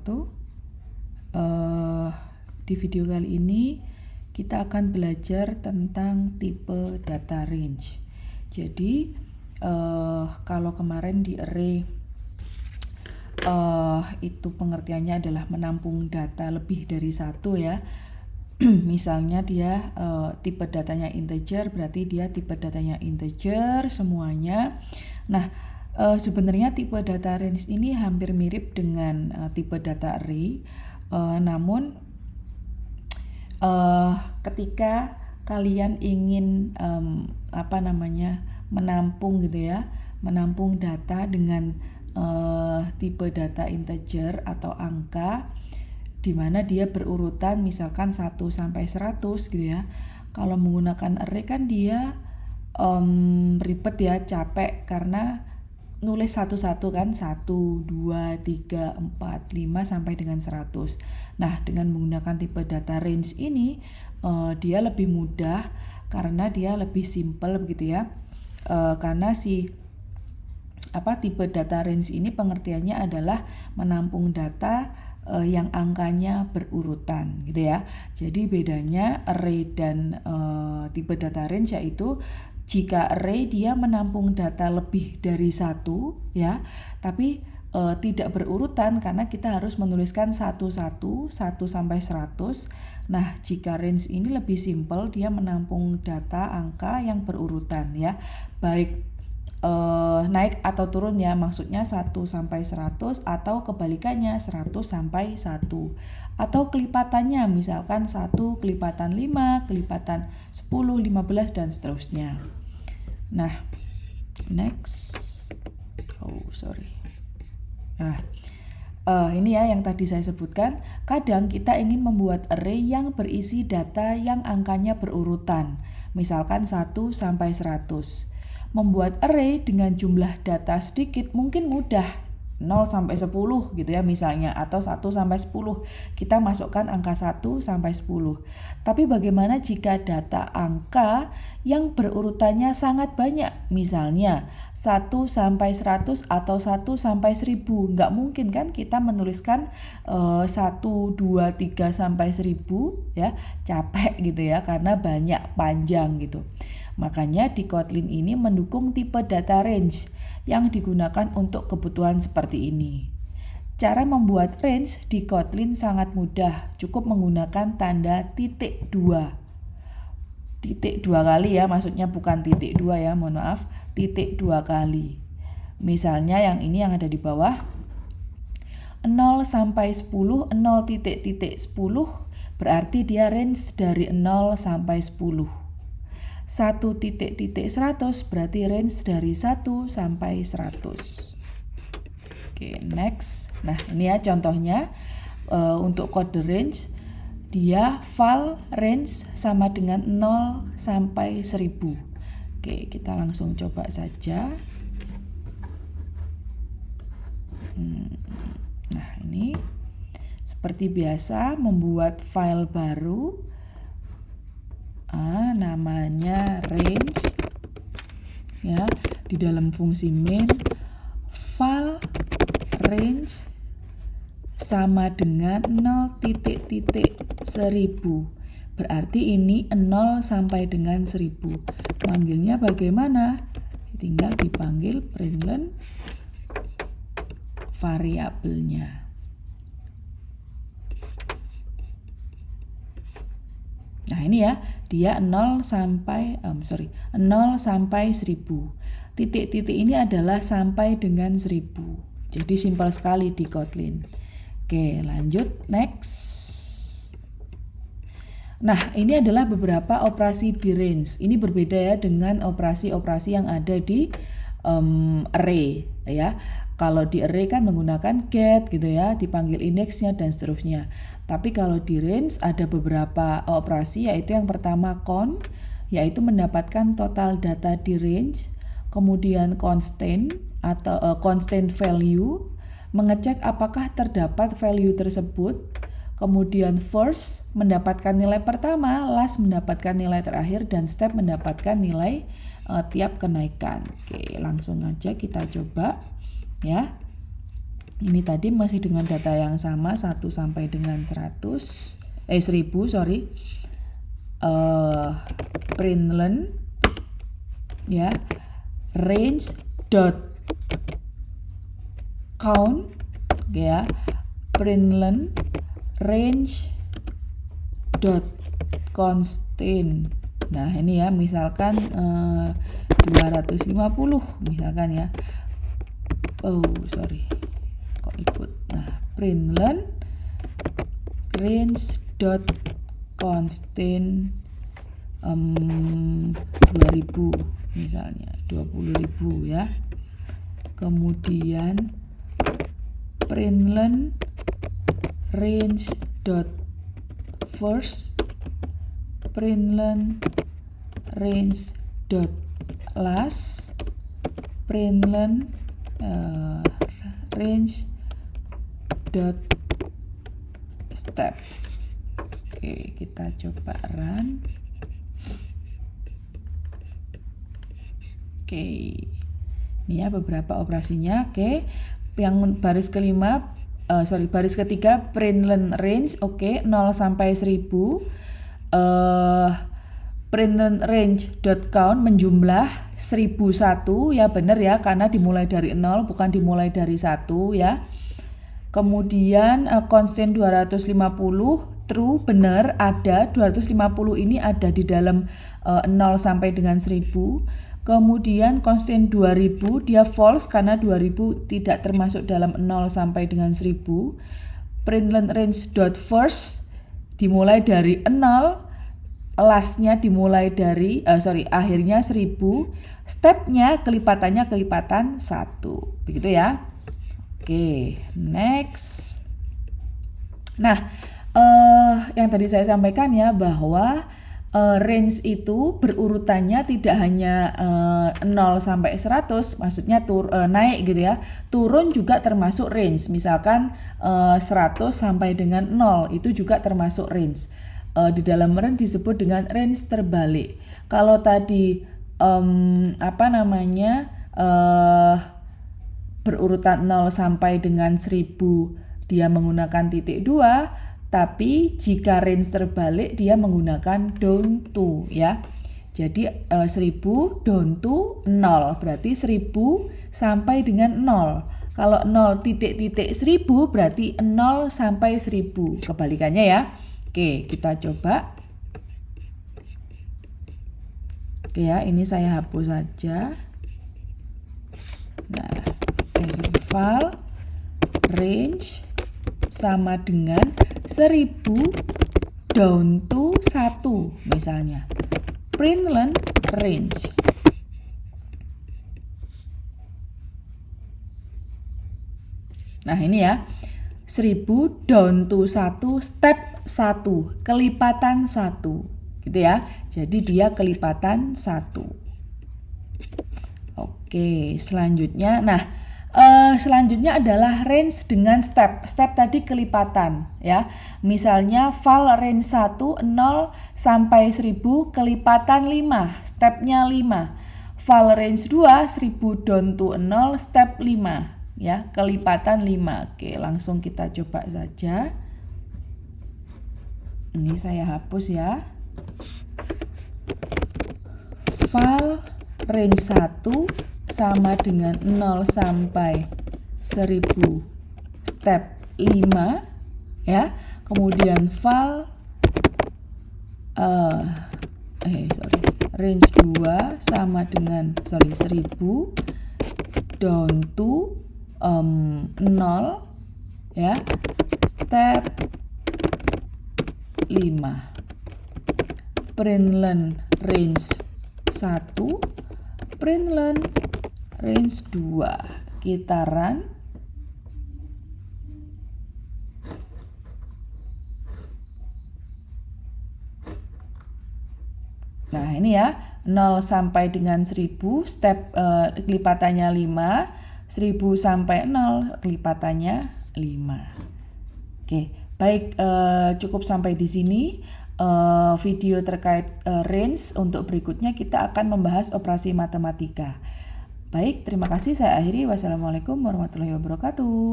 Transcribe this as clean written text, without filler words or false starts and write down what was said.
wabarakatuh. Di video kali ini kita akan belajar tentang tipe data range. Jadi kalau kemarin di array itu pengertiannya adalah menampung data lebih dari satu ya. Misalnya dia tipe datanya integer, berarti dia tipe datanya integer semuanya. Nah, sebenarnya tipe data range ini hampir mirip dengan tipe data array, namun ketika kalian ingin menampung gitu ya, menampung data dengan tipe data integer atau angka, di mana dia berurutan misalkan 1 sampai 100 gitu ya. Kalau menggunakan array kan dia ribet ya, capek karena nulis satu-satu kan, 1, 2, 3, 4, 5 sampai dengan 100. Nah, dengan menggunakan tipe data range ini dia lebih mudah karena dia lebih simple begitu ya. Karena tipe data range ini pengertiannya adalah menampung data yang angkanya berurutan gitu ya. Jadi bedanya array dan tipe data range yaitu jika array dia menampung data lebih dari satu ya, tapi tidak berurutan karena kita harus menuliskan satu-satu, 1 sampai 100. Nah, jika range ini lebih simple, dia menampung data angka yang berurutan ya, baik naik atau turun ya, maksudnya 1 sampai 100 atau kebalikannya 100 sampai 1, atau kelipatannya misalkan 1 kelipatan 5, kelipatan 10, 15 dan seterusnya. Nah, next. Nah, ini ya yang tadi saya sebutkan, kadang kita ingin membuat array yang berisi data yang angkanya berurutan, misalkan 1 sampai 100. Membuat array dengan jumlah data sedikit mungkin mudah, 0 sampai 10 gitu ya misalnya, atau 1 sampai 10. Kita masukkan angka 1 sampai 10. Tapi bagaimana jika data angka yang berurutannya sangat banyak, misalnya 1 sampai 100 atau 1 sampai 1000. Nggak mungkin kan kita menuliskan 1, 2, 3 sampai 1000 ya, capek gitu ya karena banyak, panjang gitu. Makanya di Kotlin ini mendukung tipe data range yang digunakan untuk kebutuhan seperti ini. Cara membuat range di Kotlin sangat mudah, cukup menggunakan tanda titik 2. Titik 2 kali ya, maksudnya bukan titik 2 ya, mohon maaf, titik 2 kali. Misalnya yang ini yang ada di bawah, 0 sampai 10, 0 titik 10, berarti dia range dari 0 sampai 10. 1 titik 100 berarti range dari 1 sampai 100. Oke, next. Nah, ini ya contohnya untuk kode range, dia val range sama dengan 0 sampai 1000. Oke, kita langsung coba saja. Nah, ini seperti biasa membuat file baru. Namanya range ya, di dalam fungsi main val range sama dengan 0 titik 1000, berarti ini 0 sampai dengan 1000. Panggilnya bagaimana? Tinggal dipanggil println variabelnya. Nah, ini ya, dia 0 sampai 1000. Titik-titik ini adalah sampai dengan 1000. Jadi simpel sekali di Kotlin. Oke, lanjut, next. Nah, ini adalah beberapa operasi di range. Ini berbeda ya dengan operasi-operasi yang ada di array ya. Kalau di array kan menggunakan get gitu ya, dipanggil indeksnya dan seterusnya. Tapi kalau di range ada beberapa operasi, yaitu yang pertama count, yaitu mendapatkan total data di range, kemudian constant atau constant value, mengecek apakah terdapat value tersebut, kemudian first mendapatkan nilai pertama, last mendapatkan nilai terakhir, dan step mendapatkan nilai tiap kenaikan. Oke, langsung aja kita coba ya. Ini tadi masih dengan data yang sama 1 sampai dengan 1000 sorry. Println ya, range dot count ya, println range dot constant. Nah ini ya, misalkan 250 misalkan ya. Kok ikut. Nah, println range dot constant 2000 misalnya, 20.000 ya. Kemudian println range dot first, println range dot last, println range dot step. Oke, kita coba run. Oke, ini ya beberapa operasinya. Oke, yang baris ketiga println range. Oke, 0 sampai 1000. Println range dot count menjumlah 1001 ya, benar ya, karena dimulai dari 0 bukan dimulai dari 1 ya. Kemudian constant 250 true, benar, ada 250 ini ada di dalam 0 sampai dengan 1000. Kemudian constant 2000 dia false karena 2000 tidak termasuk dalam 0 sampai dengan 1000. Println range dot first dimulai dari 0, lastnya dimulai dari akhirnya 1000. Stepnya kelipatannya kelipatan 1, begitu ya. Oke, next. Nah, yang tadi saya sampaikan ya, bahwa range itu berurutannya tidak hanya 0 sampai 100, maksudnya naik gitu ya. Turun juga termasuk range. Misalkan 100 sampai dengan 0 itu juga termasuk range. Di dalam range disebut dengan range terbalik. Kalau tadi berurutan 0 sampai dengan 1000 dia menggunakan titik 2. Tapi jika range terbalik dia menggunakan down to ya. Jadi 1000 down to 0, berarti 1000 sampai dengan 0. Kalau 0 titik-titik 1000 berarti 0 sampai 1000. Kebalikannya ya. Oke, kita coba. Oke ya, ini saya hapus saja. Nah, file range sama dengan 1000 down to 1 misalnya. Println range. Nah ini ya, 1000 down to 1 step 1, kelipatan 1 gitu ya. Jadi dia kelipatan 1. Oke, selanjutnya selanjutnya adalah range dengan step. Step tadi kelipatan ya. Misalnya file range 1 0 sampai 1000 kelipatan 5, stepnya 5. File range 2 1000 down to 0 step 5 ya, kelipatan 5. Oke, langsung kita coba saja. Ini saya hapus ya. File range 1 sama dengan 0 sampai 1000 step 5 ya. Kemudian file range 2 sama dengan 1000 down to 0 ya, step 5. Println range 1, println range 2. Kita run. Nah ini ya, 0 sampai dengan 1000 step kelipatannya 5, 1000 sampai 0 kelipatannya 5. Oke, baik, cukup sampai di sini video terkait range. Untuk berikutnya kita akan membahas operasi matematika. Baik, terima kasih, saya akhiri. Wassalamualaikum warahmatullahi wabarakatuh.